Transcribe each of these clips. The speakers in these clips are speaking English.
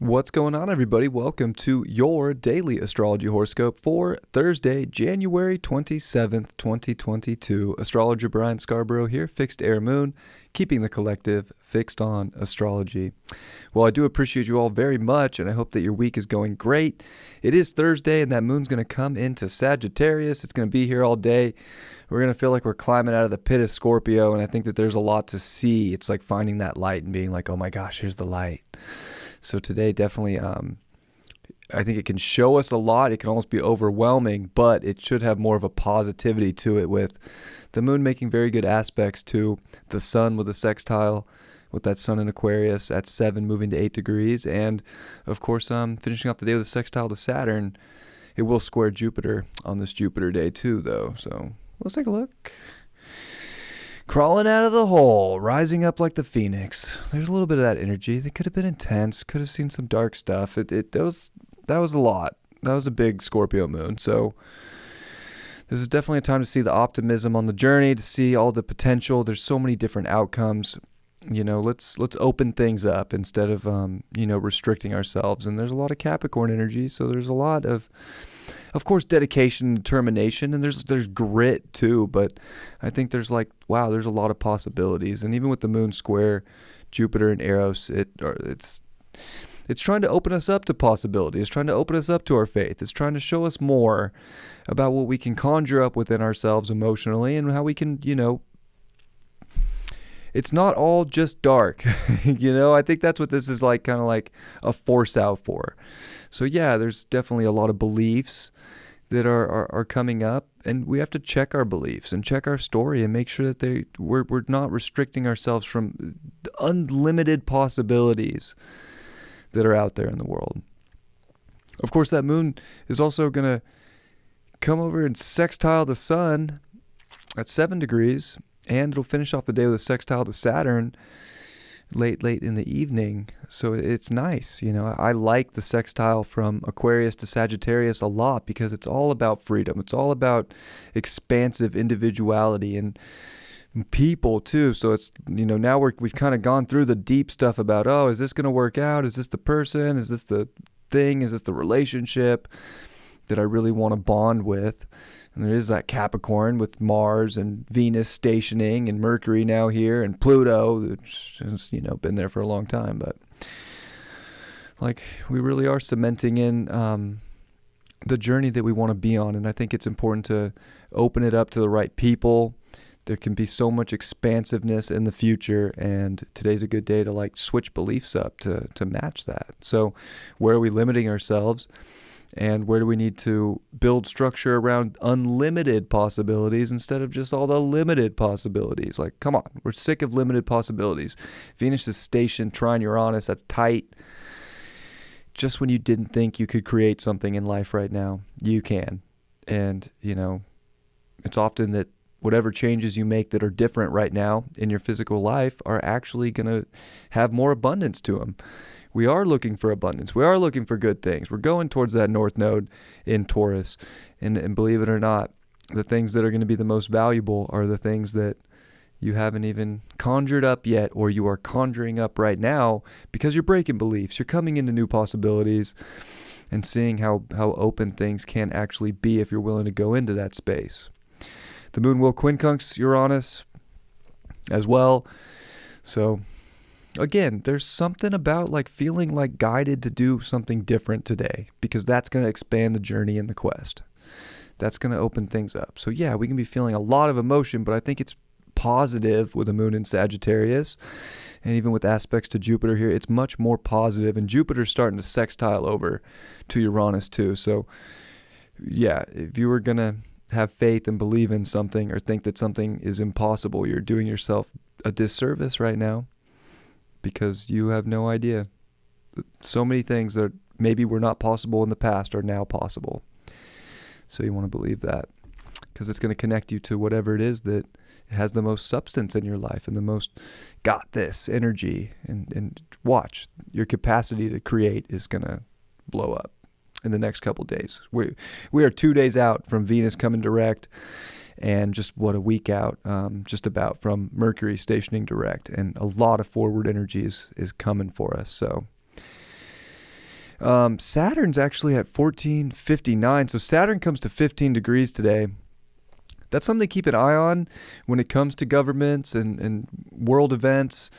What's going on, everybody? Welcome to your daily astrology horoscope for Thursday, January 27th, 2022. Astrologer Brian Scarborough here, Fixed Air Moon, keeping the collective fixed on astrology. Well, I do appreciate you all very much, and I hope that your week is going great. It is Thursday, and that moon's going to come into Sagittarius. It's going to be here all day. We're going to feel like we're climbing out of the pit of Scorpio, and I think that there's a lot to see. It's like finding that light and being like, oh my gosh, here's the light. So today definitely, I think it can show us a lot. It can almost be overwhelming, but it should have more of a positivity to it, with the moon making very good aspects to the sun with a sextile, with that sun in Aquarius at 7 moving to 8 degrees. And of course, finishing off the day with a sextile to Saturn. It will square Jupiter on this Jupiter day too, though. So let's take a look. Crawling out of the hole, rising up like the phoenix. There's a little bit of that energy. They could have been intense, could have seen some dark stuff. That was a lot. That was a big Scorpio moon. So this is definitely a time to see the optimism on the journey, to see all the potential. There's so many different outcomes. Let's open things up instead of restricting ourselves. And there's a lot of Capricorn energy, so there's a lot of course, dedication and determination, and there's grit too, but I think there's there's a lot of possibilities. And even with the moon square Jupiter and Eros, it's trying to open us up to possibilities. It's trying to open us up to our faith. It's trying to show us more about what we can conjure up within ourselves emotionally, and how we can, it's not all just dark. I think that's what this is like, kind of like a force out for. So yeah, there's definitely a lot of beliefs that are coming up, and we have to check our beliefs and check our story and make sure that we're not restricting ourselves from the unlimited possibilities that are out there in the world. Of course, that moon is also going to come over and sextile the sun at 7 degrees, and it'll finish off the day with a sextile to Saturn late in the evening. So it's nice. I like the sextile from Aquarius to Sagittarius a lot, because it's all about freedom. It's all about expansive individuality and people too. So it's, now we've kind of gone through the deep stuff about, oh, is this going to work out? Is this the person? Is this the thing? Is this the relationship that I really want to bond with? And there is that Capricorn with Mars and Venus stationing, and Mercury now here, and Pluto, which has, been there for a long time. But we really are cementing in the journey that we want to be on. And I think it's important to open it up to the right people. There can be so much expansiveness in the future, and today's a good day to switch beliefs up to match that. So where are we limiting ourselves? And where do we need to build structure around unlimited possibilities instead of just all the limited possibilities? Come on, we're sick of limited possibilities. Venus is stationed trine Uranus, that's tight. Just when you didn't think you could create something in life right now, you can. And, it's often that whatever changes you make that are different right now in your physical life are actually going to have more abundance to them. We are looking for abundance. We are looking for good things. We're going towards that North Node in Taurus. And believe it or not, the things that are going to be the most valuable are the things that you haven't even conjured up yet, or you are conjuring up right now, because you're breaking beliefs. You're coming into new possibilities and seeing how open things can actually be if you're willing to go into that space. The moon will quincunx Uranus as well. So again, there's something about feeling guided to do something different today, because that's going to expand the journey and the quest. That's going to open things up. So yeah, we can be feeling a lot of emotion, but I think it's positive with the moon in Sagittarius, and even with aspects to Jupiter here, it's much more positive, and Jupiter's starting to sextile over to Uranus too. So yeah, if you were going to have faith and believe in something, or think that something is impossible, you're doing yourself a disservice right now, because you have no idea. So many things that maybe were not possible in the past are now possible. So you want to believe that, because it's going to connect you to whatever it is that has the most substance in your life and the most got this energy. And watch, your capacity to create is going to blow up in the next couple days. We are 2 days out from Venus coming direct, and just a week out, just about, from Mercury stationing direct, and a lot of forward energy is coming for us. So Saturn's actually at 1459. So Saturn comes to 15 degrees today. That's something to keep an eye on when it comes to governments and world events.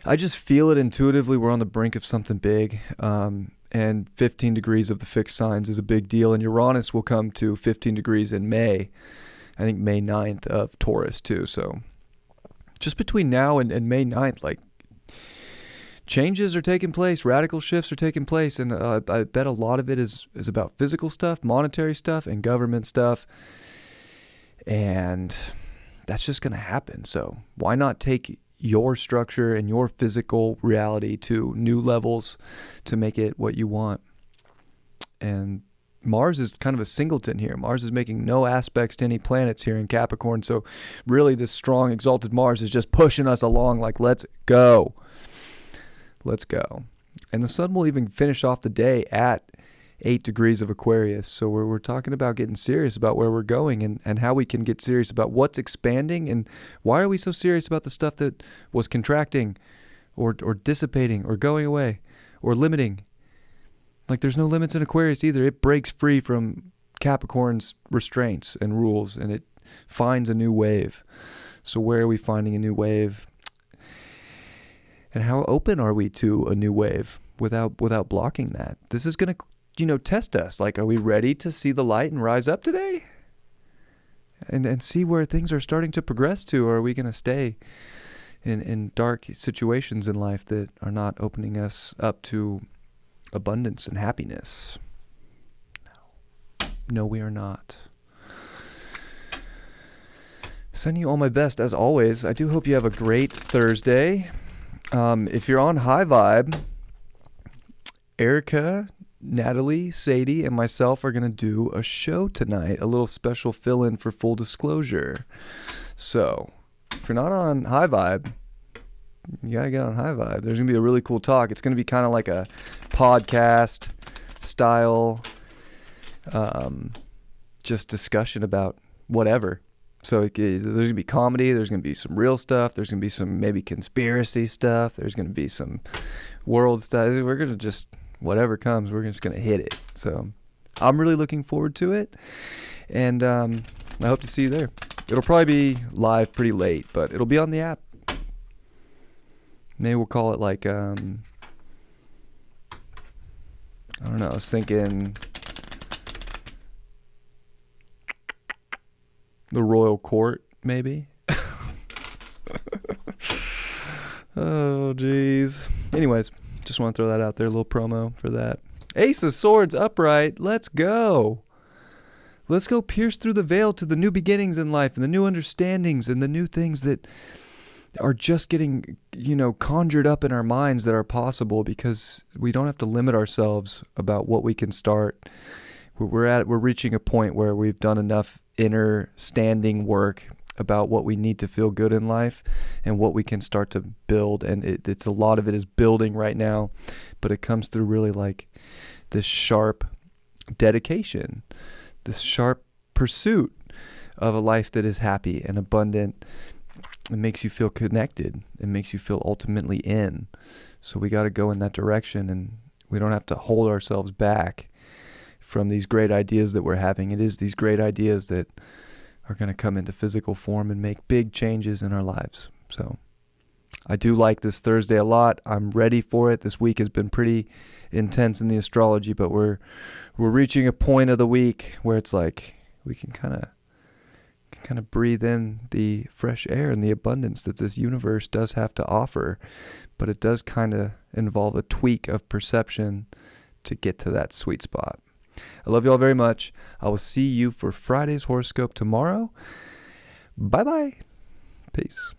I just feel it intuitively. We're on the brink of something big. And 15 degrees of the fixed signs is a big deal. And Uranus will come to 15 degrees in May. I think May 9th of Taurus too. So just between now and May 9th, like, changes are taking place, radical shifts are taking place, and I bet a lot of it is about physical stuff, monetary stuff, and government stuff. And that's just going to happen. So why not take your structure and your physical reality to new levels to make it what you want? And Mars is kind of a singleton here. Mars is making no aspects to any planets here in Capricorn. So really this strong, exalted Mars is just pushing us along like, let's go. Let's go. And the sun will even finish off the day at 8 degrees of Aquarius. So we're talking about getting serious about where we're going and how we can get serious about what's expanding and why are we so serious about the stuff that was contracting or dissipating or going away or limiting. Like, there's no limits in Aquarius either. It breaks free from Capricorn's restraints and rules, and it finds a new wave. So where are we finding a new wave? And how open are we to a new wave without blocking that? This is going to, test us. Like, are we ready to see the light and rise up today? And see where things are starting to progress to? Or are we going to stay in dark situations in life that are not opening us up to abundance and happiness? No, we are not. Sending you all my best, as always. I do hope you have a great Thursday. If you're on High Vibe, Erica, Natalie, Sadie, and myself are going to do a show tonight, a little special fill-in for full disclosure. So, if you're not on High Vibe, you got to get on High Vibe. There's going to be a really cool talk. It's going to be kind of like a podcast style, just discussion about whatever. So there's going to be comedy, there's going to be some real stuff, there's going to be some maybe conspiracy stuff, there's going to be some world stuff. We're going to just, whatever comes, we're just going to hit it. So I'm really looking forward to it, and I hope to see you there. It'll probably be live pretty late, but it'll be on the app. Maybe we'll call it like, I don't know, I was thinking the Royal Court, maybe. Oh, geez. Anyways, just want to throw that out there, a little promo for that. Ace of Swords upright. Let's go. Let's go pierce through the veil to the new beginnings in life and the new understandings and the new things that are just getting, conjured up in our minds that are possible, because we don't have to limit ourselves about what we can start. We're reaching a point where we've done enough inner standing work about what we need to feel good in life and what we can start to build. And it's a lot of it is building right now, but it comes through really like this sharp dedication, this sharp pursuit of a life that is happy and abundant. It makes you feel connected. It makes you feel ultimately in. So we got to go in that direction, and we don't have to hold ourselves back from these great ideas that we're having. It is these great ideas that are going to come into physical form and make big changes in our lives. So I do like this Thursday a lot. I'm ready for it. This week has been pretty intense in the astrology, but we're reaching a point of the week where it's like we can kind of breathe in the fresh air and the abundance that this universe does have to offer. But it does kind of involve a tweak of perception to get to that sweet spot. I love you all very much. I will see you for Friday's horoscope tomorrow. Bye-bye. Peace.